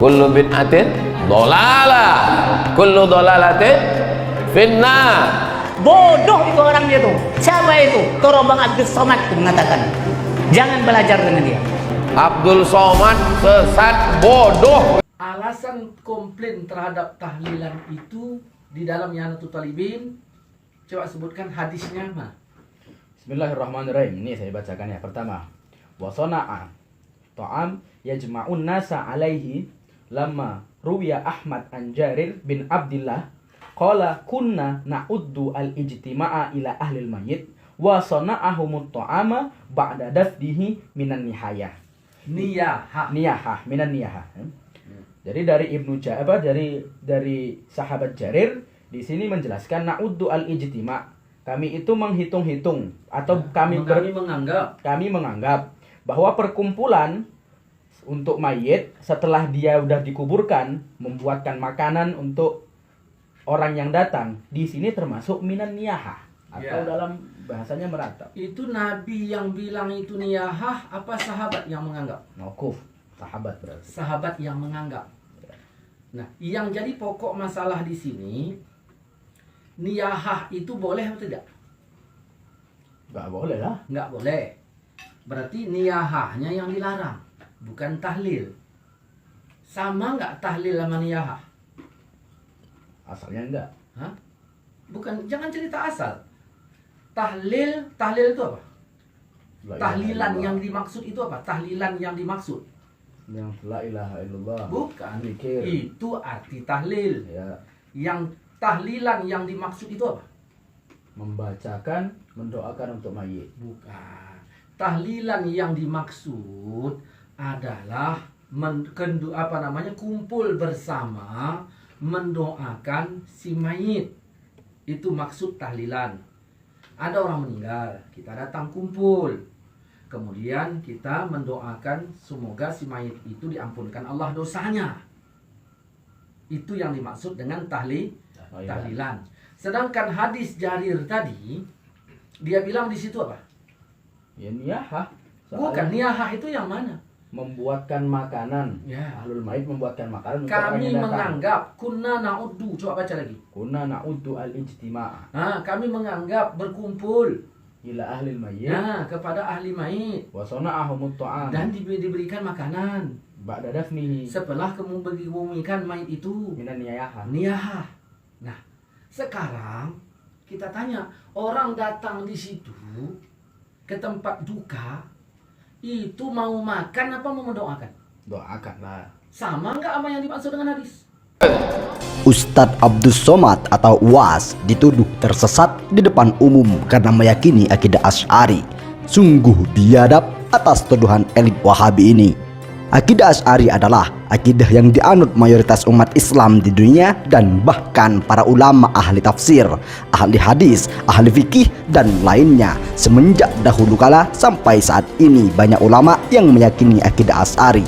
Kullu bid'atin dhalalah, kullu dhalalatin finnar. Bodoh itu orangnya tuh. Siapa itu? Toro Bang Abdul Somad mengatakan, jangan belajar dengan dia. Abdul Somad sesat, bodoh. Alasan komplain terhadap tahlilan itu di dalam Yanatul Talibin, coba sebutkan hadisnya mana? Bismillahirrahmanirrahim. Ini saya bacakan ya. Pertama, wa sana'a ta'am yajma'un nasa alaihi lamma ruwiya Ahmad an Jarir bin Abdillah qala kunna na'uddu al-ijtima'a ila ahlil mayyit wa sana'ahumut ta'ama ba'da dafdihi minan nihayah. Niyahah minan niyahah. Jadi dari dari sahabat Jarir di sini menjelaskan na'uddu al-ijtima'. Kami itu menghitung-hitung atau kami menganggap bahwa perkumpulan untuk mayit setelah dia udah dikuburkan membuatkan makanan untuk orang yang datang di sini termasuk minan niyahah atau dalam bahasanya meratap. Itu Nabi yang bilang itu niyahah apa sahabat yang menganggap? Mauquf, sahabat berarti. Sahabat yang menganggap. Nah, yang jadi pokok masalah di sini, niyahah itu boleh atau tidak? Nggak boleh lah. Nggak boleh. Berarti niyahahnya yang dilarang, bukan tahlil. Sama nggak tahlil sama niyahah? Asalnya enggak. Hah? Bukan, jangan cerita asal. Tahlil itu apa? Tahlilan yang dimaksud itu apa? Tahlilan yang dimaksud. Yang la ilaha illallah. Bukan. Zikir. Itu arti tahlil. Ya, Yang tahlilan yang dimaksud itu apa? membacakan, mendoakan untuk mayit. Bukan. Tahlilan yang dimaksud adalah kumpul bersama mendoakan si mayit. Itu maksud tahlilan. Ada orang meninggal, kita datang kumpul. Kemudian kita mendoakan semoga si mayit itu diampunkan Allah dosanya. Itu yang dimaksud dengan tahlilan. Sedangkan hadis Jarir tadi, dia bilang di situ apa? Ya niyahah. Bukan, niyahah itu yang mana? Membuatkan makanan. Ya. Ahlul mayit membuatkan makanan untuk orang Kami yang datang. menganggap kunna na'uddu, coba baca lagi. Kunna na'uddu al-ijtima' Nah, kami menganggap berkumpul ila ahlil mayyit kepada ahli mayit wa sana'ahumut ta'am dan diberikan makanan ba'da dafnihi setelah kamu bumikan mayit itu. minan niyahah. Niyahah. Nah, sekarang kita tanya, orang datang di situ ke tempat duka itu mau makan apa mau mendoakan? Doakanlah. Sama nggak apa yang dimaksud dengan hadis? Ustadz Abdul Somad atau UAS dituduh tersesat di depan umum karena meyakini akidah Asy'ari. Sungguh biadab atas tuduhan elit Wahabi ini. Akidah Asy'ari adalah akidah yang dianut mayoritas umat Islam di dunia dan bahkan para ulama ahli tafsir, ahli hadis, ahli fikih dan lainnya. Semenjak dahulu kala sampai saat ini banyak ulama yang meyakini akidah Asy'ari.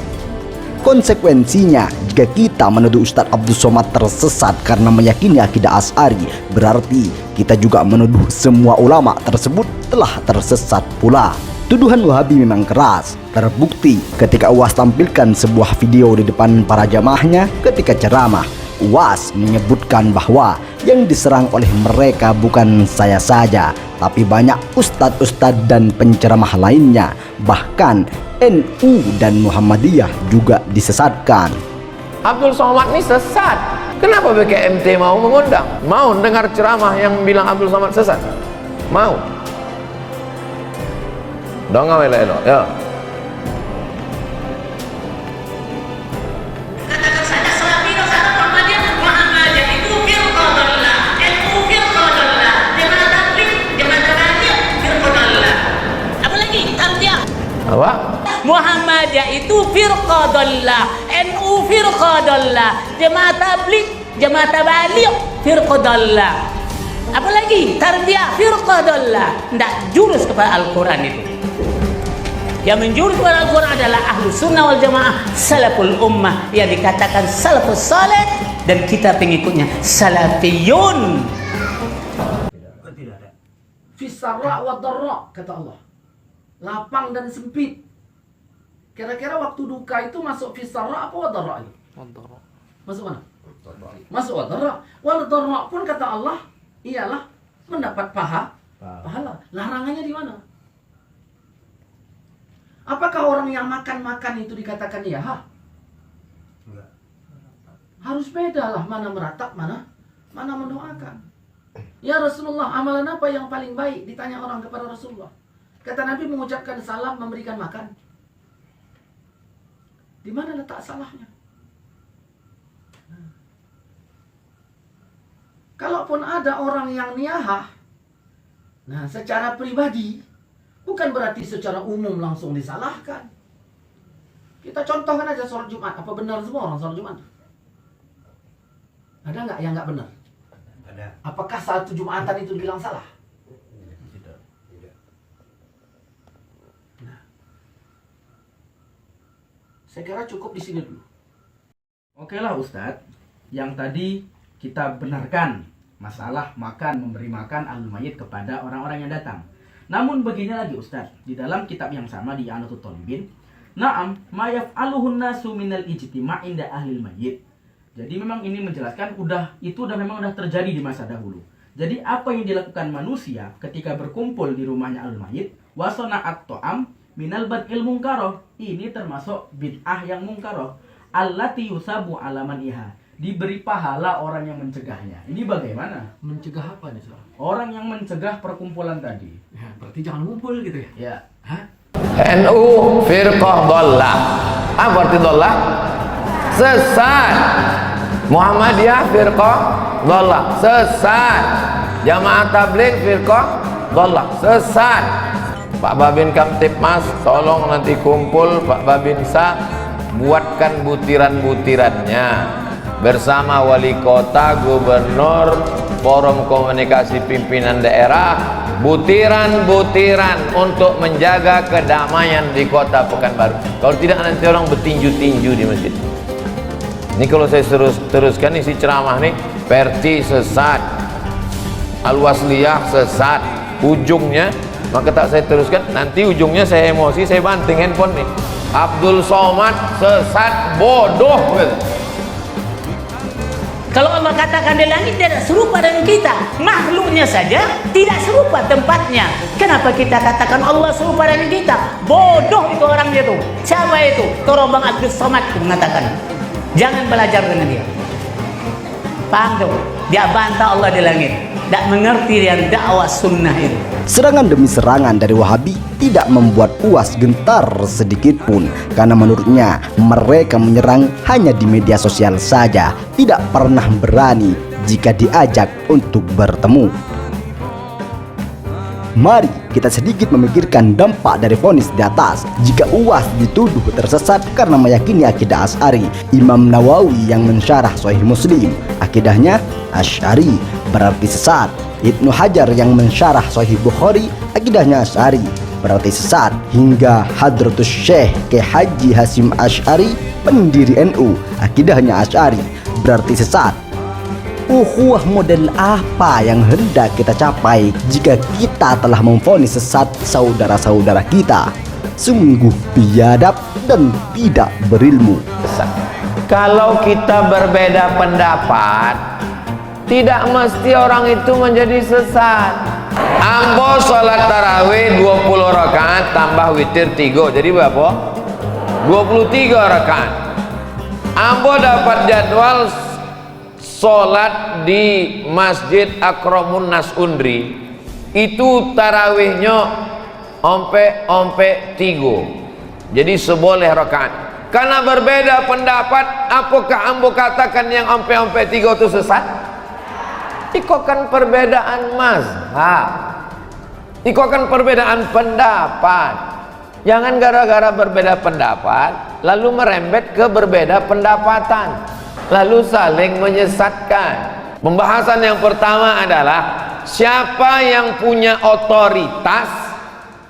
Konsekuensinya, jika kita menuduh Ustadz Abdul Somad tersesat karena meyakini akidah Asy'ari, berarti kita juga menuduh semua ulama tersebut telah tersesat pula. Tuduhan Wahabi memang keras, terbukti ketika UAS tampilkan sebuah video di depan para jamaahnya ketika ceramah. UAS menyebutkan bahwa yang diserang oleh mereka bukan saya saja, tapi banyak ustadz-ustadz dan penceramah lainnya. Bahkan NU dan Muhammadiyah juga disesatkan. Abdul Somad ini sesat. Kenapa BKMT mau mengundang? Mau dengar ceramah yang bilang Abdul Somad sesat? Mau? Dong ngawel ya. Apa? Muhammadiyah itu firqadallah, NU firqadallah, Jemaah Tabligh, Jemaah Tabligh firqadallah. Apalagi tarbiyah firqadallah. Tidak jurus kepada Al-Quran itu. Yang menjurus kepada Al-Quran adalah ahlu sunnah wal jamaah, salaful ummah, yang dikatakan salafus saleh, dan kita pengikutnya salafiyun. Tidak ada. Fisarra wa darra, kata Allah. Lapang dan sempit. Kira-kira waktu duka itu masuk fisarra apa wa darra? Masuk mana? Masuk wadara. Wadara pun kata Allah ialah mendapat pahala. Larangannya di mana? Apakah orang yang makan itu dikatakan yaha? Harus beda lah, mana meratap, mana mendoakan. Ya Rasulullah, amalan apa yang paling baik? Ditanya orang kepada Rasulullah. Kata Nabi, mengucapkan salam, memberikan makan. Di mana letak salahnya? Kalaupun ada orang yang niyahah, nah secara pribadi, bukan berarti secara umum langsung disalahkan. Kita contohkan aja sholat Jumat. Apa benar semua orang sholat Jumat? Ada nggak yang nggak benar? Ada. Apakah satu Jumatan itu dibilang salah? Tidak. Nah, saya kira cukup di sini dulu. Oke lah Ustadz, yang tadi kita benarkan masalah memberi makan ahlul mayit kepada orang-orang yang datang. Namun begini lagi Ustadz, di dalam kitab yang sama di Anatut Thalibin, na'am ma yaf'aluhun nasu minal ijtima' inda ahlil mayit. Jadi memang ini menjelaskan itu memang udah terjadi di masa dahulu. Jadi apa yang dilakukan manusia ketika berkumpul di rumahnya ahlul mayit, wasona'at to'am minal bad'il mungkaroh. Ini termasuk bid'ah yang mungkaroh. Allati yusabu alaman iha. Diberi pahala orang yang mencegahnya. Ini bagaimana? Mencegah apa nih, Saudara? Orang yang mencegah perkumpulan tadi. Ya, berarti jangan ngumpul gitu ya? Ya. Hah? NU firqah dhallah. Apa arti dhallah? Sesat. Muhammadiyah firqah dhallah, sesat. Jamaah tabligh firqah dhallah, sesat. Pak Babin Kamtipmas, tolong nanti kumpul Pak Babinsa, buatkan butiran-butirannya bersama wali kota, gubernur, forum komunikasi pimpinan daerah, butiran-butiran untuk menjaga kedamaian di kota Pekanbaru. Kalau tidak nanti orang bertinju-tinju di masjid. Ini kalau saya teruskan isi ceramah nih, Perti sesat, Al-Wasliyah sesat, ujungnya, maka tak saya teruskan, nanti ujungnya saya emosi, saya banting handphone nih. Abdul Somad sesat, bodoh gitu. Kalau Allah katakan di langit tidak serupa dengan kita, makhluknya saja tidak serupa tempatnya. Kenapa kita katakan Allah serupa dengan kita? Bodoh itu orangnya tuh. Siapa itu? Torobang Abdul Somad mengatakan. Jangan belajar dengan dia. Paham tuh? Dia bantah Allah di langit. Tak mengerti yang dakwah sunnah itu. Serangan demi serangan dari Wahabi tidak membuat UAS gentar sedikit pun, karena menurutnya mereka menyerang hanya di media sosial saja, tidak pernah berani jika diajak untuk bertemu. Mari kita sedikit memikirkan dampak dari vonis di atas. Jika UAS dituduh tersesat karena meyakini akidah Asy'ari, Imam Nawawi yang mensyarah Sahih Muslim akidahnya Asy'ari berarti sesat. Ibnu Hajar yang mensyarah Sahih Bukhari akidahnya Asy'ari berarti sesat. Hingga Hadratus Syekh Kyai Haji Hasyim Asy'ari pendiri NU akidahnya Asy'ari berarti sesat. Ukhuwah model apa yang hendak kita capai jika kita telah memvonis sesat saudara-saudara kita? Sungguh biadab dan tidak berilmu. Kalau kita berbeda pendapat, tidak mesti orang itu menjadi sesat. Ambo sholat tarawih 20 rakaat tambah witir 3, jadi berapa? 23 rakaat. Ambo dapat jadwal sholat di Masjid Akramun Nas Undri, itu tarawihnya ompe 3, jadi seboleh rakaat. Karena berbeda pendapat, apakah ambo katakan yang ompe 3 itu sesat? Itu kan perbedaan mazhab, itu kan perbedaan pendapat. Jangan gara-gara berbeda pendapat lalu merembet ke berbeda pendapatan, lalu saling menyesatkan. Pembahasan yang pertama adalah siapa yang punya otoritas,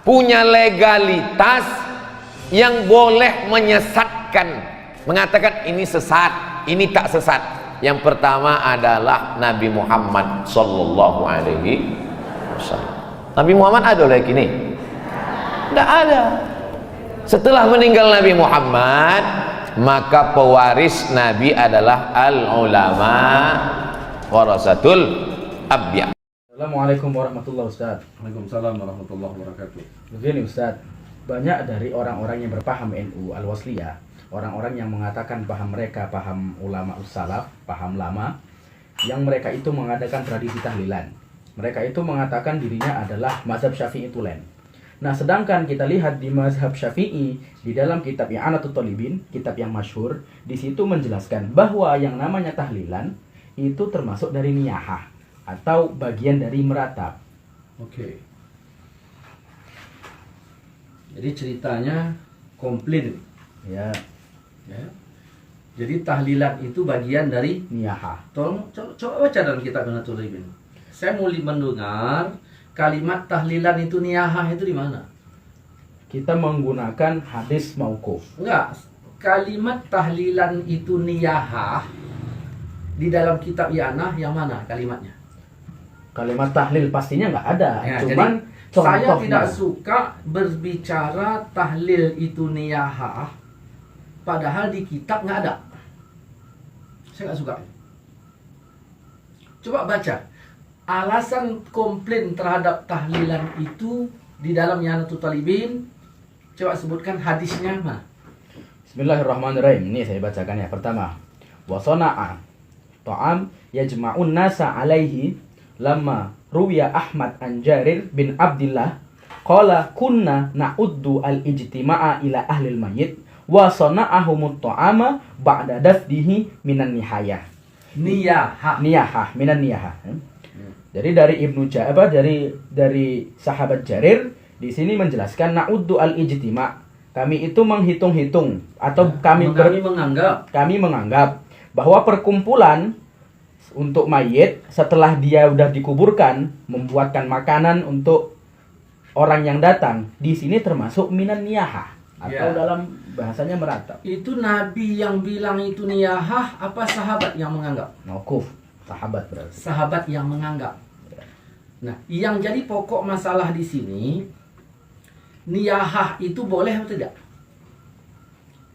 punya legalitas yang boleh menyesatkan, mengatakan ini sesat, ini tak sesat. Yang pertama adalah Nabi Muhammad sallallahu alaihi wasallam. Nabi Muhammad ada lagi nih? Tidak ada. Setelah meninggal Nabi Muhammad, maka pewaris Nabi adalah al-ulama warasatul anbiya. Assalamualaikum warahmatullahi wabarakatuh. Waalaikumsalam warahmatullahi wabarakatuh. Begini Ustaz, banyak dari orang-orang yang berpaham NU Al-Wasliyah, orang-orang yang mengatakan paham mereka paham ulama salaf, paham lama, yang mereka itu mengadakan tradisi tahlilan. Mereka itu mengatakan dirinya adalah mazhab Syafi'i tulen. Nah, sedangkan kita lihat di mazhab Syafi'i di dalam kitab I'anatul Talibin, kitab yang masyhur, di situ menjelaskan bahwa yang namanya tahlilan itu termasuk dari niyahah atau bagian dari meratap. Oke. Jadi ceritanya komplit. Ya, Ya. Jadi tahlilan itu bagian dari niyahah. tolong coba baca dalam kitab I'anatul Talibin. Saya mau mendengar kalimat tahlilan itu niyahah itu di mana? Kita menggunakan hadis mauquf. Enggak, kalimat tahlilan itu niyahah di dalam kitab I'anah yang mana kalimatnya? Kalimat tahlil pastinya nggak ada, Ya, cuman jadi saya contohnya. tidak suka berbicara tahlil itu niyahah padahal di kitab nggak ada. Saya nggak suka. Coba baca alasan komplain terhadap tahlilan itu di dalam I'anatul Talibin. Coba sebutkan hadisnya mana? Bismillahirrahmanirrahim. Ini saya bacakan ya. Pertama, wasana'a ta'am yajma'un nasa alaihi lamma ruwiya Ahmad an Jarir bin Abdillah qala kunna na'uddu al-ijtima'a ila ahlil mayyit wa sana'ahumut ta'ama ba'da dafdihi minan nihayah. Niyahah minan niyahah. Jadi dari Ibnu dari sahabat Jarir di sini menjelaskan na'uddu al-ijtima'. Kami itu menghitung-hitung atau kami menganggap bahwa perkumpulan untuk mayit setelah dia udah dikuburkan membuatkan makanan untuk orang yang datang di sini termasuk minan niyahah atau Ya. dalam bahasanya meratap. Itu Nabi yang bilang itu niyahah apa sahabat yang menganggap? Mauquf, sahabat berarti. Sahabat yang menganggap. Nah, yang jadi pokok masalah di sini niyahah itu boleh atau tidak?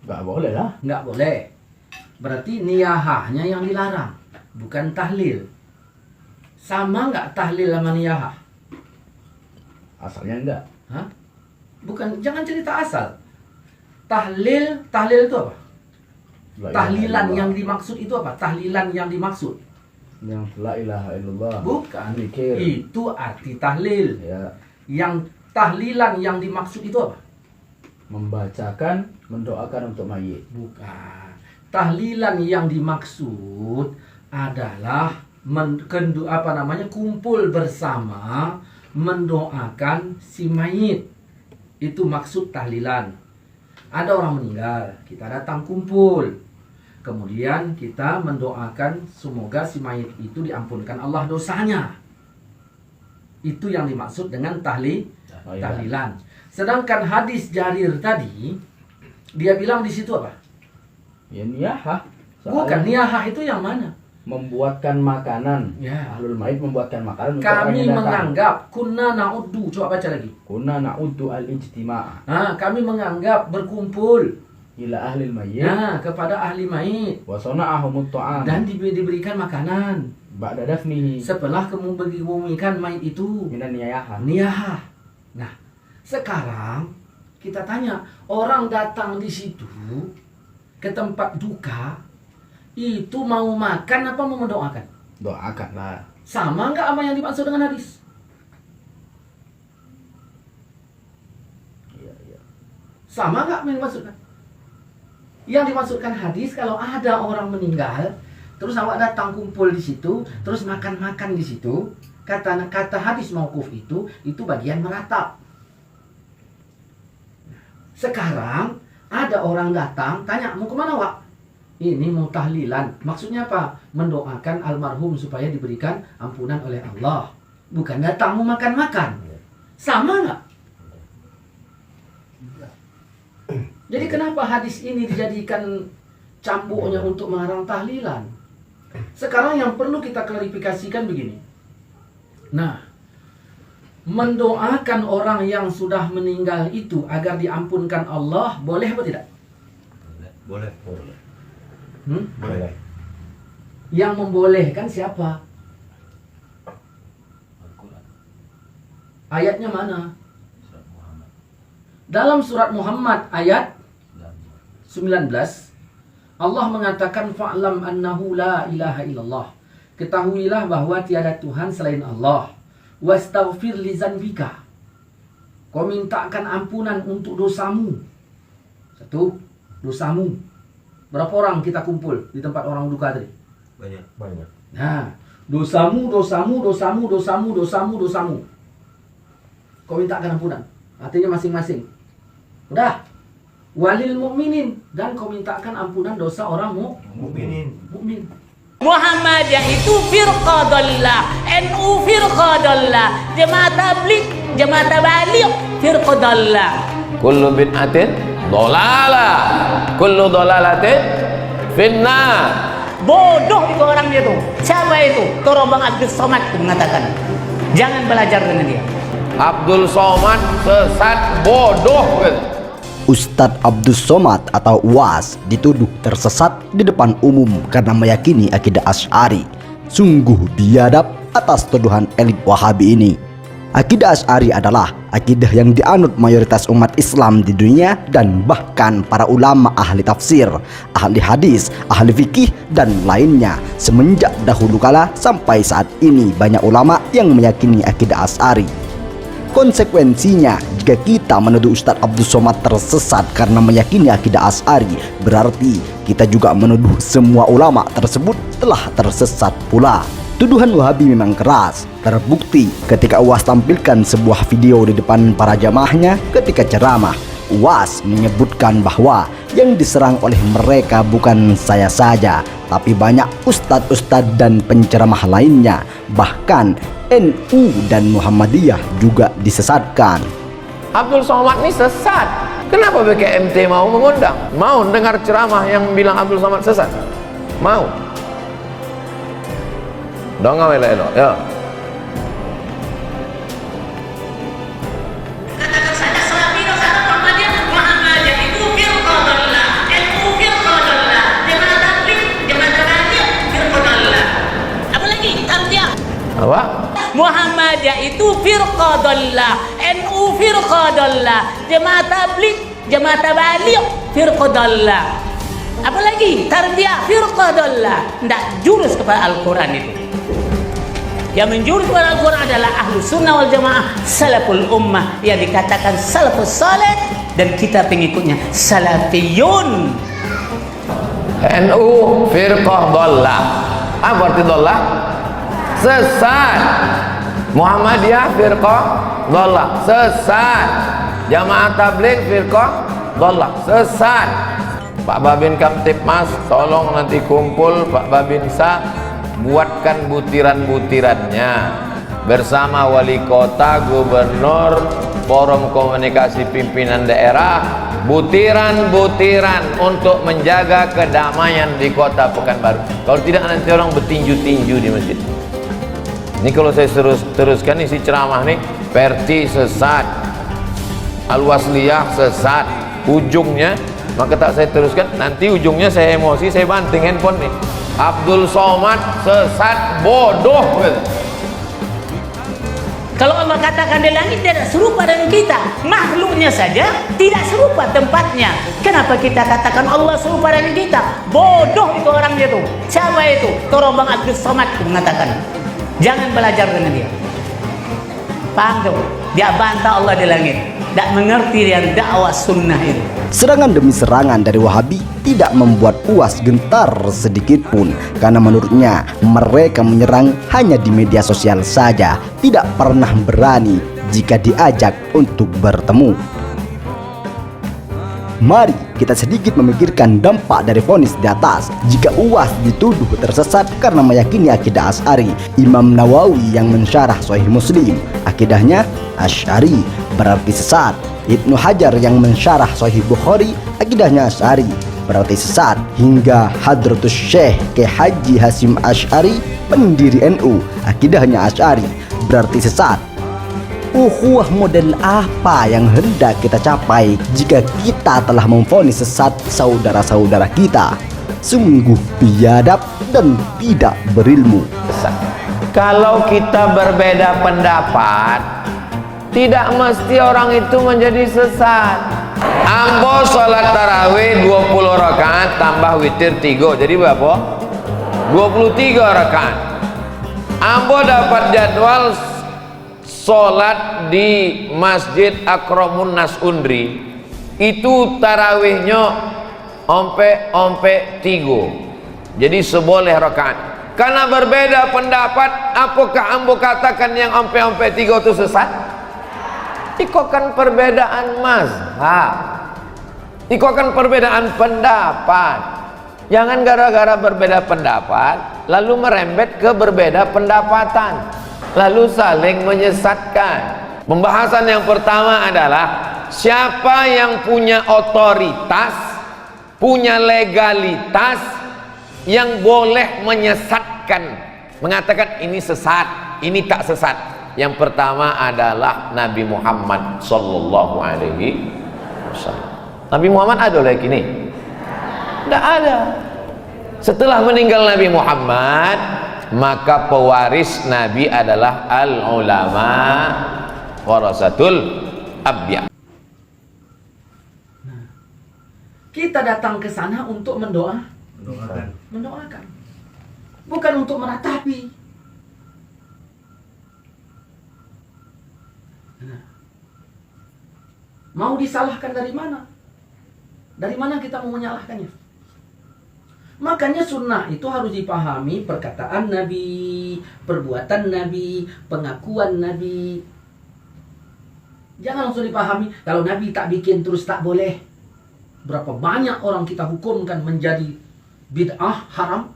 Nggak boleh lah. Nggak boleh. Berarti niyahahnya yang dilarang, bukan tahlil. Sama nggak tahlil sama niyahah? Asalnya enggak. Hah? Bukan, jangan cerita asal. Tahlil itu apa? La ilaha Tahlilan illallah. yang dimaksud itu apa? Tahlilan yang dimaksud. Yang la ilaha illallah. Bukan. Zikir. Itu arti tahlil. Ya, Yang tahlilan yang dimaksud itu apa? membacakan, mendoakan untuk mayit. Bukan. Tahlilan yang dimaksud adalah kumpul bersama mendoakan si mayit. Itu maksud tahlilan. Ada orang meninggal, kita datang kumpul. Kemudian kita mendoakan semoga si mayit itu diampunkan Allah dosanya. Itu yang dimaksud dengan tahlilan. Sedangkan hadis Jarir tadi, dia bilang di situ apa? Ya niyahah. Bukan, niyahah itu yang mana? Membuatkan makanan. Ya. Ahlul mayit membuatkan makanan untuk orang Kami yang datang. menganggap kunna na'uddu. Coba baca lagi. Kunna na'uddu al-ijtima' Kami menganggap berkumpul ila ahlil mayyit kepada ahli mayit wa sana'ahumut ta'am dan diberikan makanan ba'da dafnihi setelah kemudian mayit itu minan niyahah. niyahah. Nah, sekarang kita tanya, orang datang di situ ke tempat duka itu mau makan apa mau mendoakan? Doakanlah. Sama nggak sama yang dimaksud dengan hadis? Iya, iya. Sama nggak yang dimaksudkan? Yang dimaksudkan hadis kalau ada orang meninggal, terus awak datang kumpul di situ, terus makan-makan di situ, kata hadis mauquf itu bagian meratap. Sekarang ada orang datang, tanya mau kemana wak? Ini mau tahlilan. Maksudnya apa? Mendoakan almarhum supaya diberikan ampunan oleh Allah. Bukan datang mau makan-makan. Sama nggak? Jadi kenapa hadis ini dijadikan cambuknya untuk melarang tahlilan? Sekarang yang perlu kita klarifikasikan begini. Nah, mendoakan orang yang sudah meninggal itu agar diampunkan Allah boleh atau tidak? Boleh. Boleh. Yang membolehkan siapa? Al-Quran. Ayatnya mana? Surat Muhammad. Dalam surat Muhammad ayat 19. 19, Allah mengatakan fa'lam annahu la ilaha illallah. Ketahuilah bahwa tiada Tuhan selain Allah. Wastaghfir li zanbika. Kau mintakan ampunan untuk dosamu. Satu, dosamu. Berapa orang kita kumpul di tempat orang duka tadi? Banyak. Nah, dosamu. Kau mintakan ampunan. Artinya masing-masing. Udah. Walil mu'minin, dan kau mintakan ampunan dosa orang mukmin. Muhammadiyah itu firqah dhallah, NU firqah dhallah, Jemaah Tabligh, Jemaah Tabligh firqah dhallah. Kullu bid'atin dhalalah, kullu dhalalatin finnar. Bodoh itu orang dia tuh. Siapa itu? Torobang Abdul Somad tuh mengatakan. Jangan belajar dengan dia. Abdul Somad sesat, bodoh gitu. Ustadz Abdus Somad atau UAS dituduh tersesat di depan umum karena meyakini akidah Asy'ari. Sungguh biadab atas tuduhan elit Wahabi ini. Akidah Asy'ari adalah akidah yang dianut mayoritas umat Islam di dunia dan bahkan para ulama ahli tafsir, ahli hadis, ahli fikih dan lainnya. Semenjak dahulu kala sampai saat ini banyak ulama yang meyakini akidah Asy'ari. Konsekuensinya, jika kita menuduh Ustadz Abdus Somad tersesat karena meyakini akidah Asy'ari, berarti kita juga menuduh semua ulama tersebut telah tersesat pula. Tuduhan Wahabi memang keras, terbukti ketika UAS tampilkan sebuah video di depan para jamaahnya ketika ceramah. UAS menyebutkan bahwa yang diserang oleh mereka bukan saya saja, tapi banyak ustadz-ustadz dan penceramah lainnya. Bahkan NU dan Muhammadiyah juga disesatkan. Abdul Somad ini sesat. Kenapa BKMT mau mengundang? Mau dengar ceramah yang bilang Abdul Somad sesat? Mau? Dong elok ya. Katakan saja Salafiyah sama Muhammadiyah itu firqah dhallah, NU firqah dhallah, Jemaah Tabligh, Jemaah Tabligh firqah dhallah. Apa lagi? Tarjah. Apa? Muhammadiyah itu firqah dhallah, NU firqah dhallah, Jemaah Tabligh, Jemaah Tabligh firqah dhallah. Apa lagi? Tarbiyah firqah dhallah. Tidak jurus kepada Al-Quran itu. Yang menjurus kepada Al-Quran adalah ahlu sunnah wal jamaah, salaful ummah, yang dikatakan salafus salih, dan kita pengikutnya salafiyun. NU firqah dhallah. Apa arti dhallah? Sesat. Muhammadiyah firqah dhallah, sesat. Jamaah Tabligh firqah dhallah, sesat. Pak Babin Kamtipmas, tolong nanti kumpul Pak Babinsa, buatkan butiran-butirannya bersama wali kota, gubernur, forum komunikasi pimpinan daerah, butiran-butiran untuk menjaga kedamaian di kota Pekanbaru. Kalau tidak nanti orang bertinju-tinju di masjid. Ini kalau saya teruskan isi ceramah nih, Perti sesat, Al-Wasliyah sesat, ujungnya, maka tak saya teruskan, nanti ujungnya saya emosi, saya banting handphone nih. Abdul Somad sesat, bodoh gitu. Kalau Allah katakan di langit tidak serupa dengan kita, makhluknya saja tidak serupa tempatnya. Kenapa kita katakan Allah serupa dengan kita? Bodoh itu orangnya tuh. Siapa itu? Torobang Abdul Somad mengatakan. Jangan belajar dengan dia. Paham tuh? Dia bantah Allah di langit. Tak mengerti yang dakwah sunnah itu. Serangan demi serangan dari Wahabi tidak membuat UAS gentar sedikit pun, karena menurutnya mereka menyerang hanya di media sosial saja, tidak pernah berani jika diajak untuk bertemu. Mari kita sedikit memikirkan dampak dari vonis di atas. Jika UAS dituduh tersesat karena meyakini akidah Asy'ari, Imam Nawawi yang mensyarah Sahih Muslim akidahnya Asy'ari berarti sesat. Ibnu Hajar yang mensyarah Sahih Bukhari akidahnya Asy'ari berarti sesat. Hingga Hadratus Syekh Kyai Haji Hasyim Asy'ari pendiri NU akidahnya Asy'ari berarti sesat. Ukhuwah model apa yang hendak kita capai jika kita telah memvonis sesat saudara-saudara kita? Sungguh biadab dan tidak berilmu. Kalau kita berbeda pendapat, tidak mesti orang itu menjadi sesat. Ambo sholat tarawih 20 rakaat tambah witir 3, jadi berapa? 23 rakaat. Ambo dapat jadwal sholat di Masjid Akramun Nas Undri, itu tarawihnya ompe 3, jadi seboleh rakaat. Karena berbeda pendapat, apakah ambo katakan yang ompe 3 itu sesat? Iko kan perbedaan mazhab, iko kan perbedaan pendapat. Jangan gara-gara berbeda pendapat lalu merembet ke berbeda pendapatan, lalu saling menyesatkan. Pembahasan yang pertama adalah siapa yang punya otoritas, punya legalitas yang boleh menyesatkan, mengatakan ini sesat, ini tak sesat. Yang pertama adalah Nabi Muhammad sallallahu alaihi wasallam. Nabi Muhammad ada lagi ini? Tidak ada. Setelah meninggal Nabi Muhammad, maka pewaris Nabi adalah al-ulama warasatul anbiya. Kita datang ke sana untuk mendoakan, bukan untuk meratapi. Mau disalahkan dari mana? Dari mana kita mau menyalahkannya? Makanya sunnah itu harus dipahami perkataan Nabi, perbuatan Nabi, pengakuan Nabi. Jangan langsung dipahami kalau Nabi tak bikin terus tak boleh. Berapa banyak orang kita hukumkan menjadi bid'ah haram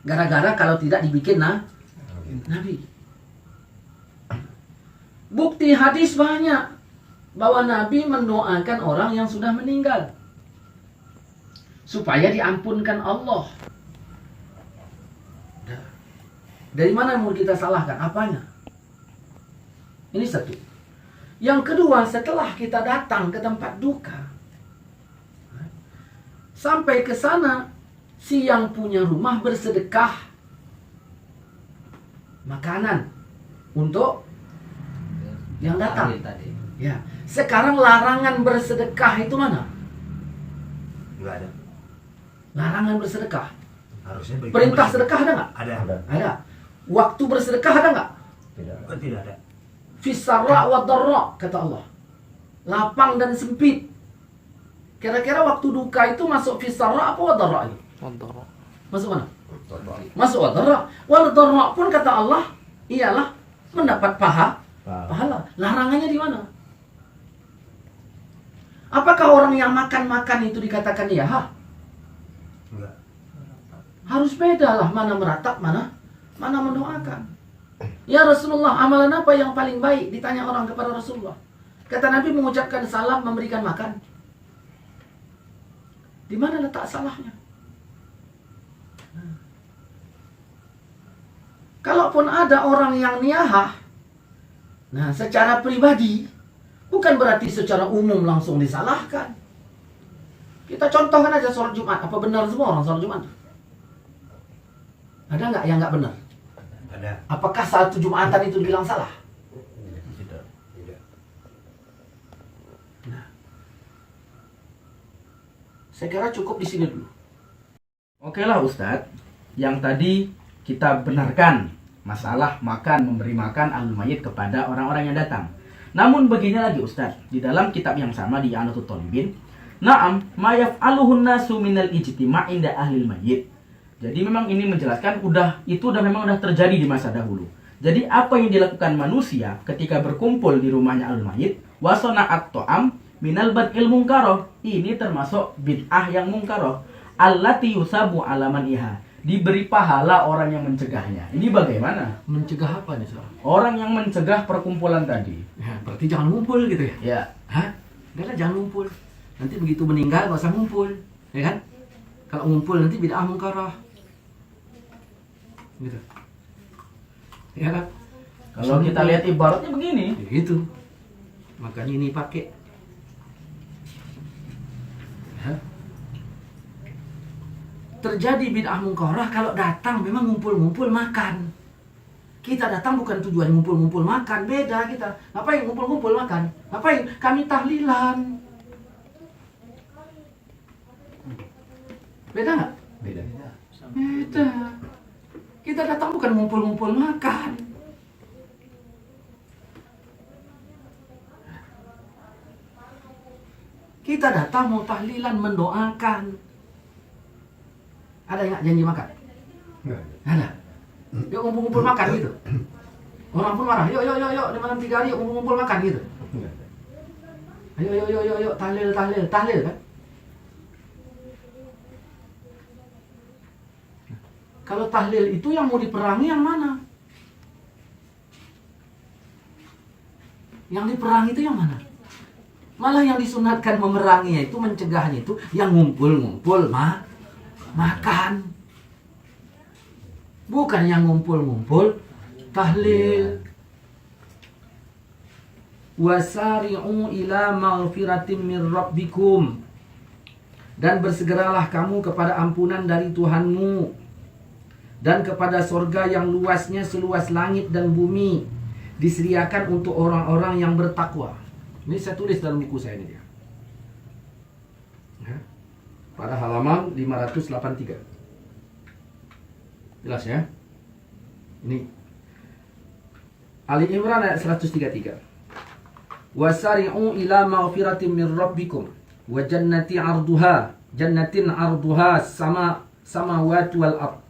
gara-gara kalau tidak dibikin Nabi. Bukti hadis banyak bahwa Nabi mendoakan orang yang sudah meninggal supaya diampunkan Allah. Dari mana mau kita salahkan? Apanya? Ini satu. Yang kedua, setelah kita datang ke tempat duka, sampai ke sana, si yang punya rumah bersedekah makanan untuk yang datang. Ya, sekarang larangan bersedekah itu mana? Enggak ada. Larangan bersedekah. Harusnya bagi Perintah sedekah ada nggak? Ada. Ada. Waktu bersedekah ada nggak? Tidak ada. Fisarra wa darra, kata Allah. Lapang dan sempit. Kira-kira waktu duka itu masuk fisarra apa wa darra? Masuk mana? Masuk wa darra. Wa darra pun kata Allah ialah mendapat pahala. Larangannya di mana? Apakah orang yang makan-makan itu dikatakan niyaha? Enggak. Harus beda lah, mana meratap, mana mendoakan. Ya Rasulullah, amalan apa yang paling baik? Ditanya orang kepada Rasulullah. Kata Nabi, mengucapkan salam, memberikan makan. Di mana letak salahnya? Kalaupun ada orang yang niyahah, nah secara pribadi, bukan berarti secara umum langsung disalahkan. Kita contohkan aja sholat Jumat. Apa benar semua orang sholat Jumat? Ada nggak yang nggak benar? Ada. Apakah satu Jumatan itu bilang salah? Tidak. Nah, saya kira cukup di sini dulu. Oke lah Ustadz, yang tadi kita benarkan masalah memberi makan ahlul mayit kepada orang-orang yang datang. Namun begini lagi Ustadz, di dalam kitab yang sama di Anatul Tolibin, na'am ma yaf'aluhun nasu minal ijtima' inda ahlil mayit. Jadi memang ini menjelaskan itu memang udah terjadi di masa dahulu. Jadi apa yang dilakukan manusia ketika berkumpul di rumahnya ahlul mayit, wasona'at to'am minal bad'il mungkaroh, ini termasuk bid'ah yang mungkaroh, allati yusabu alaman iha, diberi pahala orang yang mencegahnya. Ini bagaimana? Mencegah apa nih, Sob? Orang yang mencegah perkumpulan tadi. Ya, berarti jangan ngumpul gitu ya? Ya. Hah? Udah lah, jangan ngumpul. Nanti begitu meninggal gak usah ngumpul, ya kan? Kalau ngumpul nanti bid'ah mungkarah. Gitu. Ya kan? Kalau kita lihat ibaratnya begini. Itu. Makanya ini pakai. Ya. Terjadi bid'ah mungkarah kalau datang memang ngumpul-ngumpul makan. Kita datang bukan tujuan ngumpul-ngumpul makan, beda kita. Ngapain ngumpul-ngumpul makan? Ngapain? Kami tahlilan. Beda nggak? Beda. Beda. Kita datang bukan ngumpul-ngumpul makan. Kita datang mau tahlilan, mendoakan. Ada yang nggak janji makan? Enggak. Ada. Yuk ngumpul-ngumpul makan gitu. Orang pun marah. Yuk di malam 3 hari yuk ngumpul-ngumpul makan gitu. Enggak. Ayo tahlil kan? Kalau tahlil itu yang mau diperangi yang mana? Yang diperangi itu yang mana? Malah yang disunatkan memeranginya itu, mencegahnya itu yang ngumpul-ngumpul makan. Bukan yang ngumpul-ngumpul tahlil. Wasari'u ila maghfiratin min rabbikum. Dan bersegeralah kamu kepada ampunan dari Tuhanmu, dan kepada sorga yang luasnya seluas langit dan bumi, disediakan untuk orang-orang yang bertakwa. Ini saya tulis dalam buku saya ini dia. Ya. Pada halaman 583. Jelas ya? Ini Ali Imran ayat 133. Wasari'u ila maghfiratin min rabbikum wa jannatin arduha samawati wal ard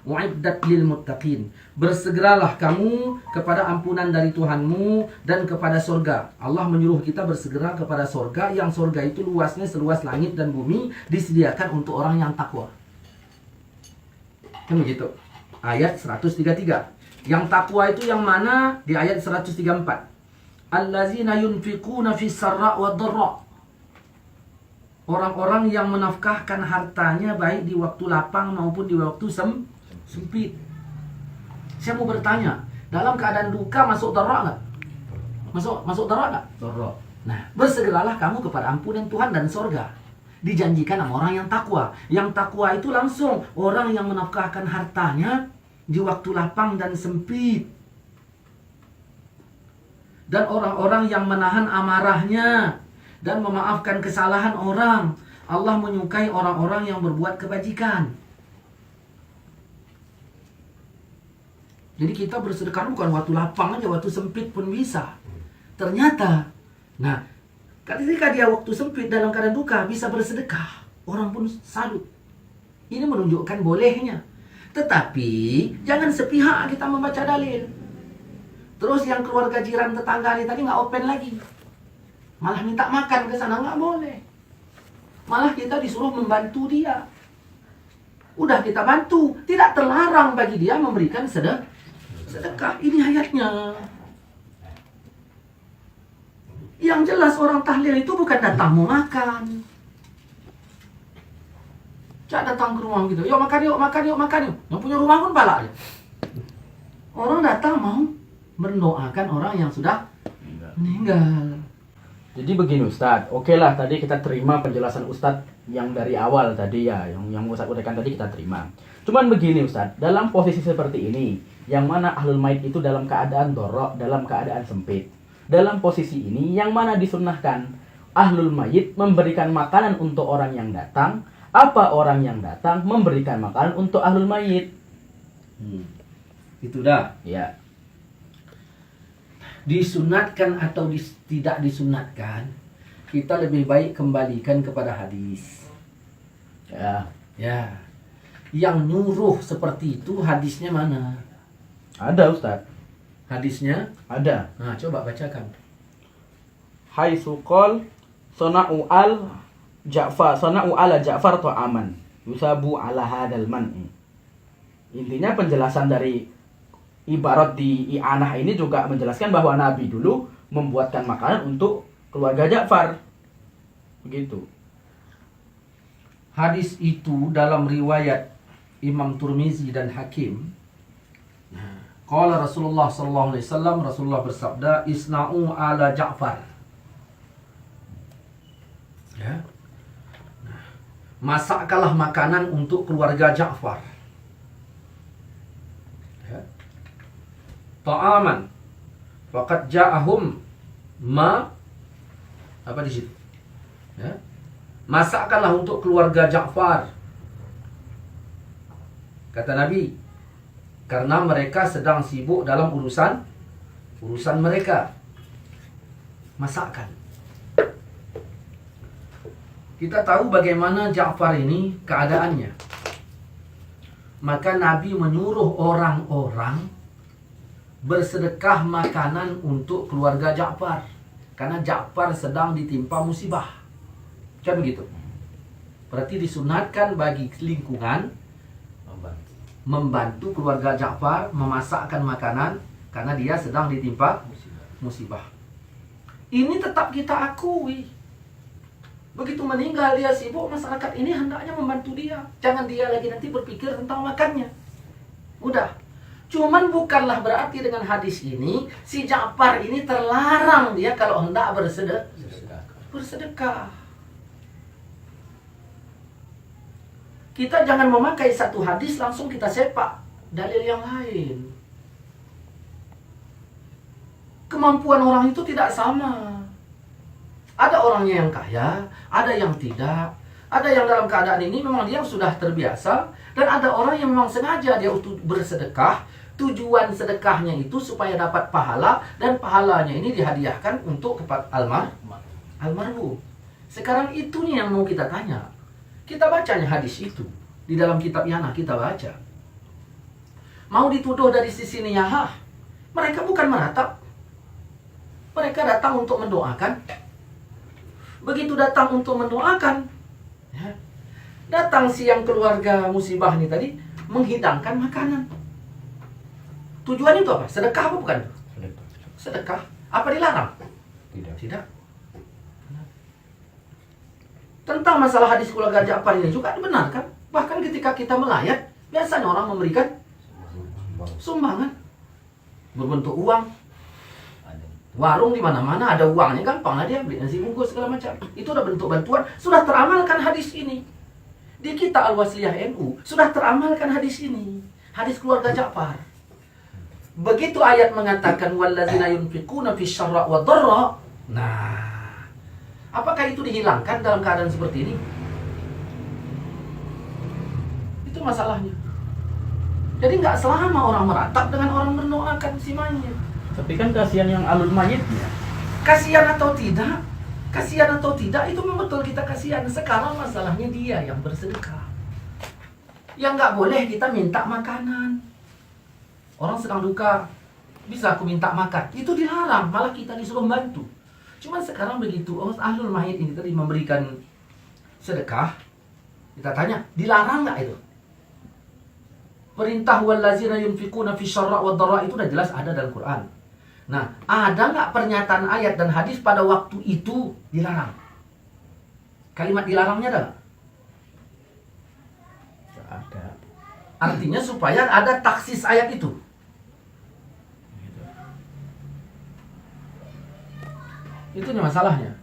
uiddat lil muttaqin. Bersegeralah kamu kepada ampunan dari Tuhanmu dan kepada sorga. Allah menyuruh kita bersegera kepada sorga, yang sorga itu luasnya seluas langit dan bumi, disediakan untuk orang yang takwa. Kan begitu. Ayat 133. Yang takwa itu yang mana? Di ayat 134. Allazina yunfiquna fis sarra wa dharra. Orang-orang yang menafkahkan hartanya baik di waktu lapang maupun di waktu sempit. Saya mau bertanya, dalam keadaan duka masuk dharra enggak? Masuk dharra enggak? Dharra. Nah, bersegeralah kamu kepada ampunan Tuhan dan sorga. Dijanjikan sama orang yang takwa. Yang takwa itu langsung orang yang menafkahkan hartanya di waktu lapang dan sempit. Dan orang-orang yang menahan amarahnya dan memaafkan kesalahan orang. Allah menyukai orang-orang yang berbuat kebajikan. Jadi kita bersedekah bukan waktu lapang aja, waktu sempit pun bisa. Ternyata, nah, ketika dia waktu sempit dalam keadaan duka bisa bersedekah, orang pun salut. Ini menunjukkan bolehnya. Tetapi jangan sepihak kita membaca dalil. Terus yang keluarga jiran tetangga ini tadi nggak open lagi, malah minta makan ke sana, nggak boleh. Malah kita disuruh membantu dia. Udah kita bantu, tidak terlarang bagi dia memberikan sedekah. Ini ayatnya. Yang jelas orang tahlil itu bukan datang mau makan. Cak datang ke rumah gitu, yuk makan yuk. Yang punya rumah pun balak aja. Orang datang mau mendoakan orang yang sudah meninggal. Jadi begini Ustadz, oke lah tadi kita terima penjelasan Ustadz yang dari awal tadi ya, yang Ustadz uraikan tadi kita terima. Cuman begini Ustadz, dalam posisi seperti ini, yang mana ahlul mait itu dalam keadaan dorok, dalam keadaan sempit. Dalam posisi ini, yang mana disunnahkan ahlul mait memberikan makanan untuk orang yang datang, apa orang yang datang memberikan makanan untuk ahlul mait. Itu dah. Ya. Disunatkan atau tidak disunatkan, kita lebih baik kembalikan kepada hadis. Ya. Yang nyuruh seperti itu hadisnya mana? Ada Ustadz. Hadisnya Ada. Nah, coba bacakan. Haitsu qol sana'u ala Ja'far ta'aman yusabu ala hadal man'i. Intinya penjelasan dari ibarat di i'anah ini juga menjelaskan bahwa Nabi dulu membuatkan makanan untuk keluarga Ja'far. Begitu. Hadis itu dalam riwayat Imam Turmizi dan Hakim. Nah, Qala Rasulullah sallallahu alaihi wasallam, Rasulullah bersabda, "Isna'u ala Ja'far." Ya. Masakkanlah makanan untuk keluarga Ja'far. Ya. Ta'aman. Faqad ja'ahum ma apa di situ? Ya. Masakkanlah untuk keluarga Ja'far. Kata Nabi, karena mereka sedang sibuk dalam urusan mereka. Masakkan. Kita tahu bagaimana Ja'far ini keadaannya. Maka Nabi menyuruh orang-orang bersedekah makanan untuk keluarga Ja'far. Karena Ja'far sedang ditimpa musibah. Kan begitu. Berarti disunatkan bagi lingkungan membantu keluarga Ja'far memasakkan makanan karena dia sedang ditimpa musibah. Ini tetap kita akui. Begitu meninggal dia sibuk, masyarakat ini hendaknya membantu dia. Jangan dia lagi nanti berpikir tentang makannya. Udah. Cuman bukanlah berarti dengan hadis ini si Ja'far ini terlarang dia kalau hendak bersedekah. Kita jangan memakai satu hadis langsung kita sepak dalil yang lain. Kemampuan orang itu tidak sama. Ada orangnya yang kaya, ada yang tidak. Ada yang dalam keadaan ini memang dia sudah terbiasa. Dan ada orang yang memang sengaja dia untuk bersedekah. Tujuan sedekahnya itu supaya dapat pahala. Dan pahalanya ini dihadiahkan untuk kepada almarhum. Sekarang itunya yang mau kita tanya. Kita bacanya hadis itu. Di dalam kitab Yana kita baca. Mau dituduh dari sisi niyahah. Mereka bukan meratap. Mereka datang untuk mendoakan. Begitu datang untuk mendoakan. Ya, datang siang keluarga musibah ini tadi. Menghidangkan makanan. Tujuannya itu apa? Sedekah apa bukan? Sedekah. Apa dilarang? Tidak. Tentang masalah hadis keluarga Ja'far ini juga dibenarkan. Bahkan ketika kita melayat, biasanya orang memberikan sumbangan berbentuk uang. Warung di mana-mana ada uangnya, gampang lah dia beli nasi bungkus segala macam. Itu udah bentuk bantuan, sudah teramalkan hadis ini. Di kita Al-Wasliyah NU sudah teramalkan hadis ini. Hadis keluarga Ja'far. Begitu ayat mengatakan wallazina yunfiquna fisyarra wa dharra. Nah, apakah itu dihilangkan dalam keadaan seperti ini? Itu masalahnya. Jadi nggak selama orang meratap dengan orang mendoakan si mayit. Tapi kan kasihan yang alul mayitnya. Kasihan atau tidak? Kasihan atau tidak itu memang betul kita kasihan. Sekarang masalahnya dia yang bersedekah. Yang nggak boleh kita minta makanan. Orang sedang duka, bisa aku minta makan. Itu dilarang, malah kita disuruh bantu. Cuman sekarang begitu, ahlul mayit ini tadi memberikan sedekah. Kita tanya, dilarang nggak itu? Perintah wallazina yunfiquna fisyarra wa dharra itu udah jelas ada dalam Quran. Nah, ada nggak pernyataan ayat dan hadis pada waktu itu dilarang? Kalimat dilarangnya ada nggak? Ada. Artinya supaya ada taksis ayat itu. Itu masalahnya.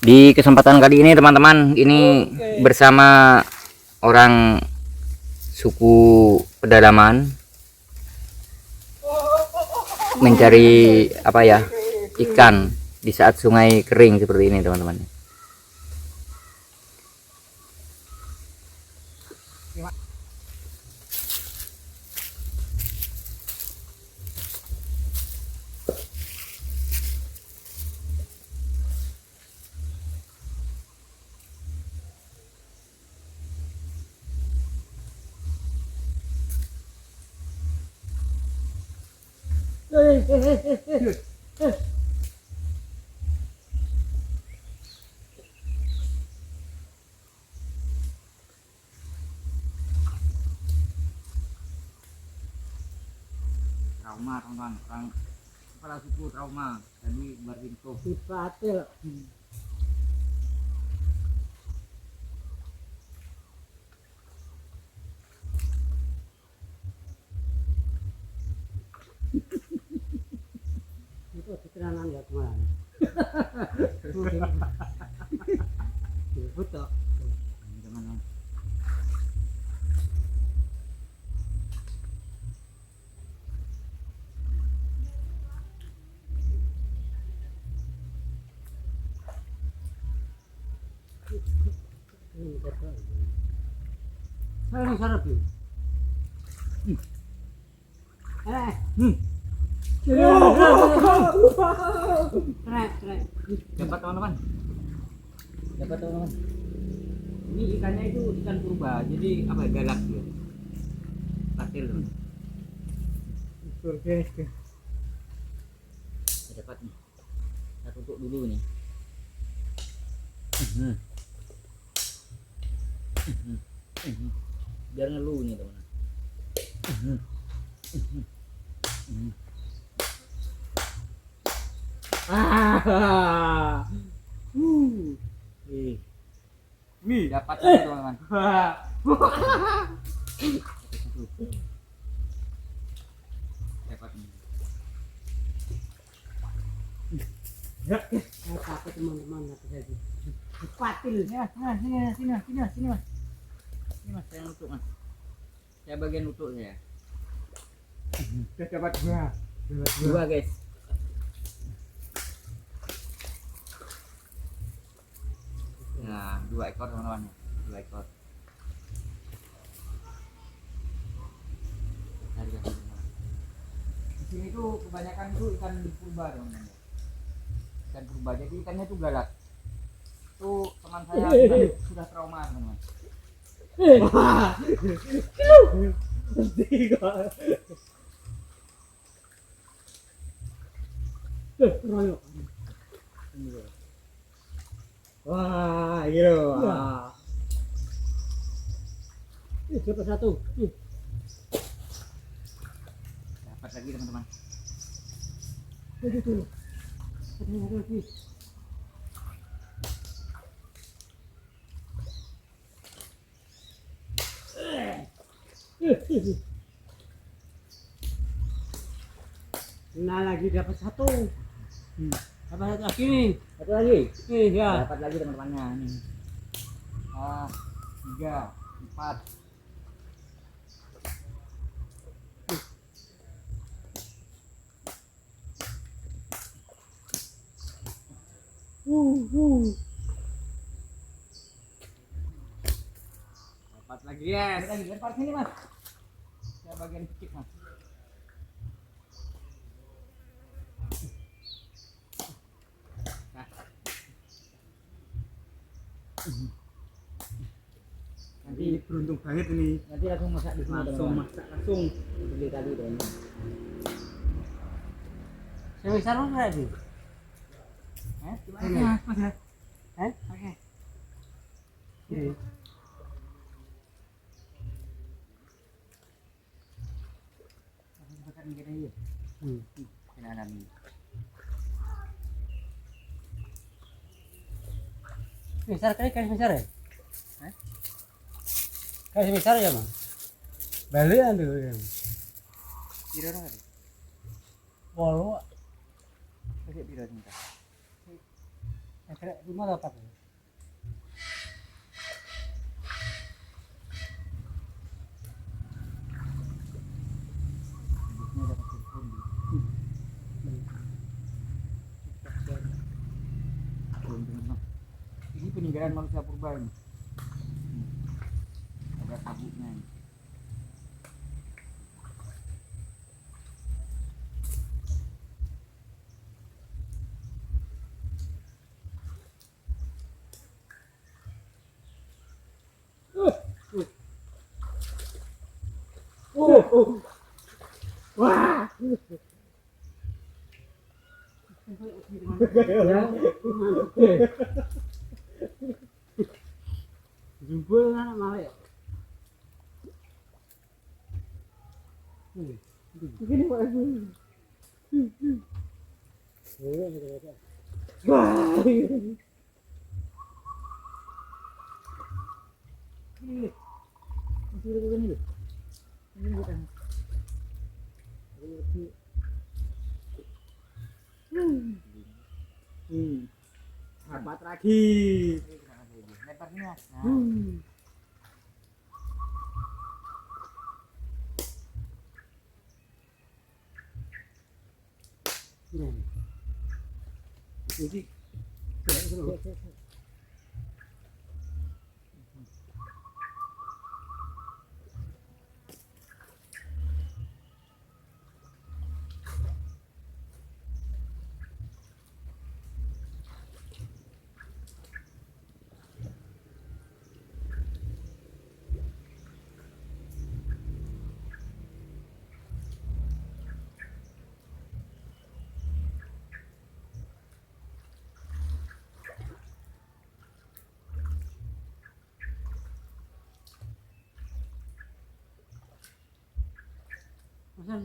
Di kesempatan kali ini teman-teman, ini bersama orang suku pedalaman mencari ikan di saat sungai kering seperti ini teman-teman. Trauma teman-teman, orang kepala suku trauma jadi berlintuh. Dapat teman-teman. Dapat teman-teman. Ini ikannya itu ikan purba. Jadi apa ya, galak dia. Patil teman. Dapat nih. Kita tutup dulu nih. Biar ngeluh nih teman. Dapat teman-teman. Dapat nih. Apa teman-teman tadi? Patil. Ya, sini mas. Ini mas, saya nutup mas. Saya bagian nutup saya. Dapat Dua guys. Nah, 2 ekor teman-teman. 2 ekor. Di sini tuh kebanyakan itu ikan purba teman-teman. Ikan purba. Jadi ikannya tuh galak. Tuh teman saya sudah trauma teman-teman. Wah, gitu. Dapat satu. Dapat lagi teman-teman. Itu. Ada lagi. Nah, lagi dapat satu. Dapat satu lagi nih. Satu lagi. Ya. Dapat lagi teman-temannya nih. 3, 4. Dapat lagi ya. Lagi lempar sini mas. Saya bagian kecil mas. Nanti Beruntung banget ini. nanti langsung masak di sini teman-teman. Langsung. Beli tadi teman-teman. Saya bisa enggak sih? Gimana? Oke. Ini. Makan gini aja. Kena alami. Besar kali besar ya? Kayak besar ya, Bang? Balian tuh. Piro ora? Polo. Kasih piro nih? Kira 5 dapat. Ini dapat telepon. Teman-teman. Ini peninggalan manusia purba ini. Ada sabuknya ini. Wah. Jempol anak malah ya. Begini Pak. Wah. Ini. Masih ada begini. Ini bukan. Dapat lagi. Lempar Jadi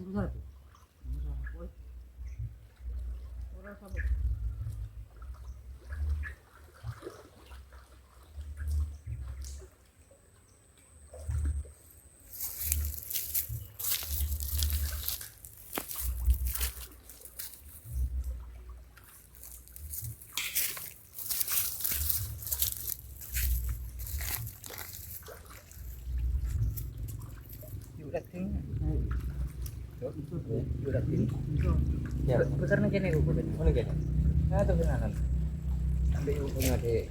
besar tuh. Orang sabuk. Ya, besar nih kene kok. Mana kene? Nah, tuh benaran. Ambil punya de.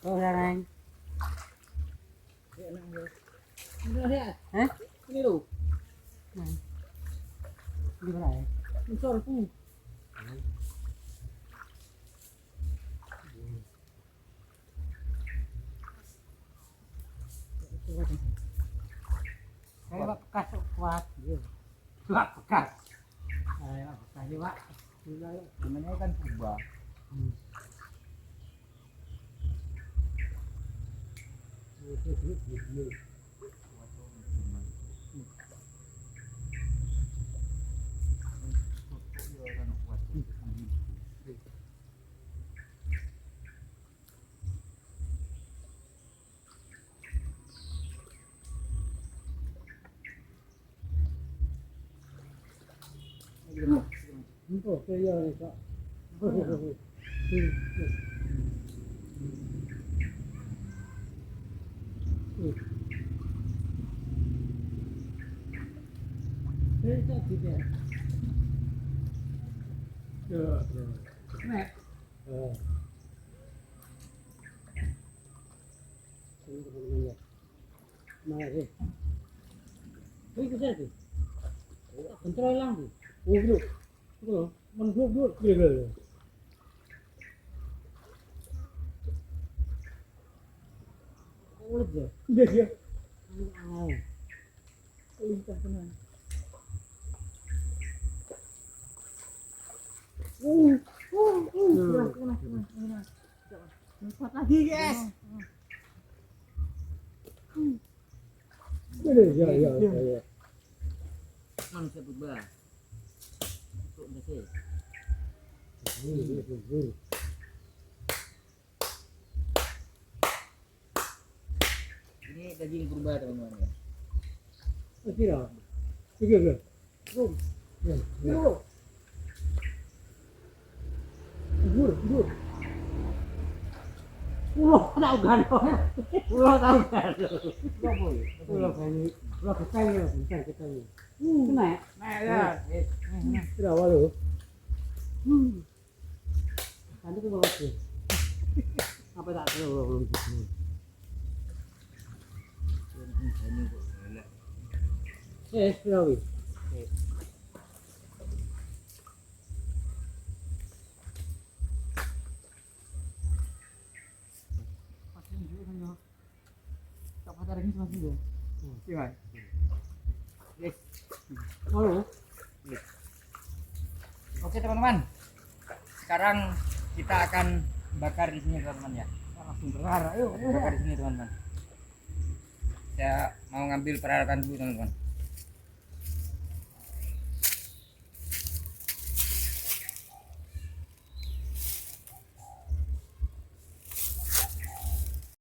Oh, larang. Hah? Ini lu. Di mana ya? Besar tuh. Saya bekas kuat, kuat bekas. Saya bekas juga. Namanya kan purba. Untuk saya ni tak. Saya tak tidak. Ya. Nek. Mari. Ini ke sana. Kontrol lang tu. Oh, bro. Bro, menurut gila. Oh, dia. Wow. Lincah benar. Kena. Empat lagi, guys. Ya. Manusia purba. Ini daging purba teman-teman. Tidak. Tiga. Gur. Pulau tahu kan? Pulau tahu kan? Pulau kecil. Kena ya? Nah, ya. Tidak walau. Nanti tu bawa sih. Apa tak tahu belum. Sudah wis. Halo. Oke teman-teman, sekarang kita akan bakar di sini teman-teman ya. Langsung bakar, ayo bakar di sini teman-teman. Saya mau ngambil peralatan dulu teman-teman.